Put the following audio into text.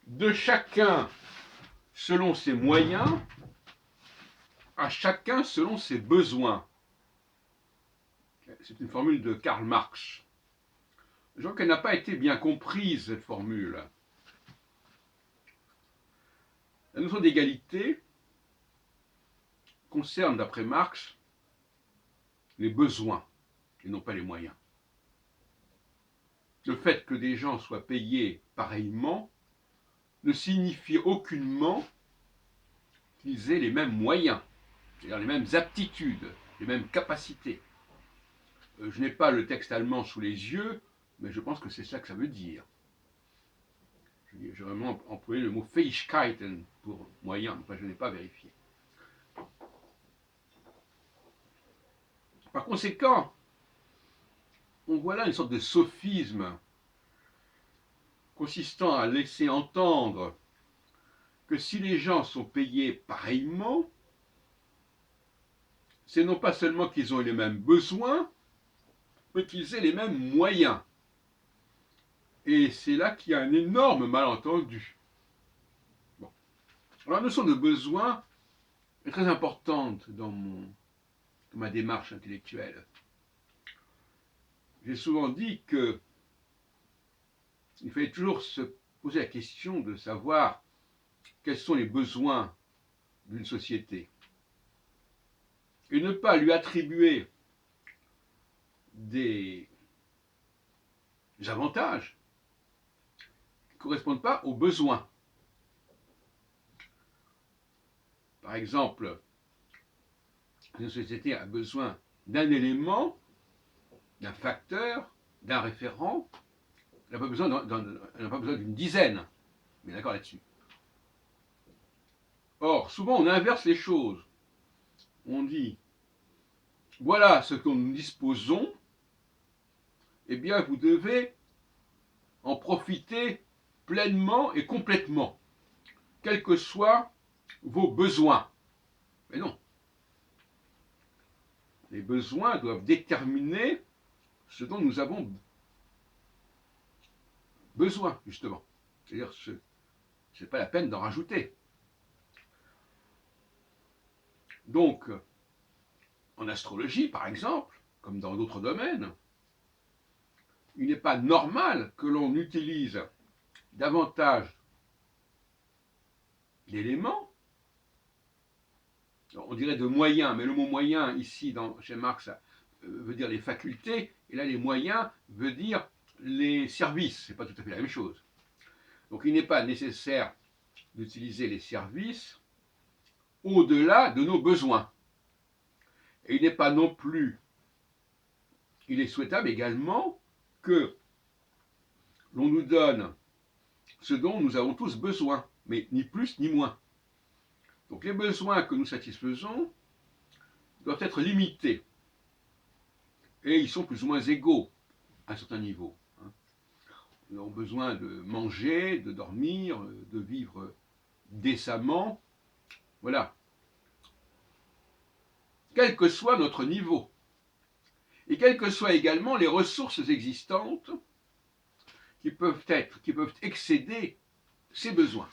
de chacun selon ses moyens, à chacun selon ses besoins. C'est une formule de Karl Marx. Je crois qu'elle n'a pas été bien comprise, cette formule. La notion d'égalité concerne, d'après Marx, les besoins et non pas les moyens. Le fait que des gens soient payés pareillement ne signifie aucunement qu'ils aient les mêmes moyens, c'est-à-dire les mêmes aptitudes, les mêmes capacités. Je n'ai pas le texte allemand sous les yeux, mais je pense que c'est ça que ça veut dire. J'ai vraiment employé le mot Fähigkeiten pour moyen, enfin je n'ai pas vérifié. Par conséquent, on voit là une sorte de sophisme consistant à laisser entendre que si les gens sont payés pareillement, c'est non pas seulement qu'ils ont les mêmes besoins, mais qu'ils aient les mêmes moyens. Et c'est là qu'il y a un énorme malentendu. Bon. Alors, la notion de besoin est très importante dans ma démarche intellectuelle. J'ai souvent dit qu'il fallait toujours se poser la question de savoir quels sont les besoins d'une société et ne pas lui attribuer des avantages qui ne correspondent pas aux besoins. Par exemple, une société a besoin d'un élément, d'un facteur, d'un référent. Elle n'a pas besoin d'une dizaine. Mais d'accord là-dessus. Or, souvent, on inverse les choses. On dit, voilà ce que nous disposons, eh bien, vous devez en profiter pleinement et complètement, quels que soient vos besoins. Mais non. Les besoins doivent déterminer ce dont nous avons besoin, justement. C'est-à-dire, ce n'est pas la peine d'en rajouter. Donc, en astrologie, par exemple, comme dans d'autres domaines, il n'est pas normal que l'on utilise davantage d'éléments, on dirait de moyens, mais le mot moyen ici chez Marx veut dire les facultés, et là les moyens veut dire les services, c'est pas tout à fait la même chose. Donc il n'est pas nécessaire d'utiliser les services au-delà de nos besoins. Et il n'est pas non plus, il est souhaitable également que l'on nous donne ce dont nous avons tous besoin, mais ni plus ni moins. Donc les besoins que nous satisfaisons doivent être limités. Et ils sont plus ou moins égaux à un certain niveau. Nous avons besoin de manger, de dormir, de vivre décemment. Voilà. Quel que soit notre niveau. Et quelles que soient également les ressources existantes qui peuvent excéder ces besoins.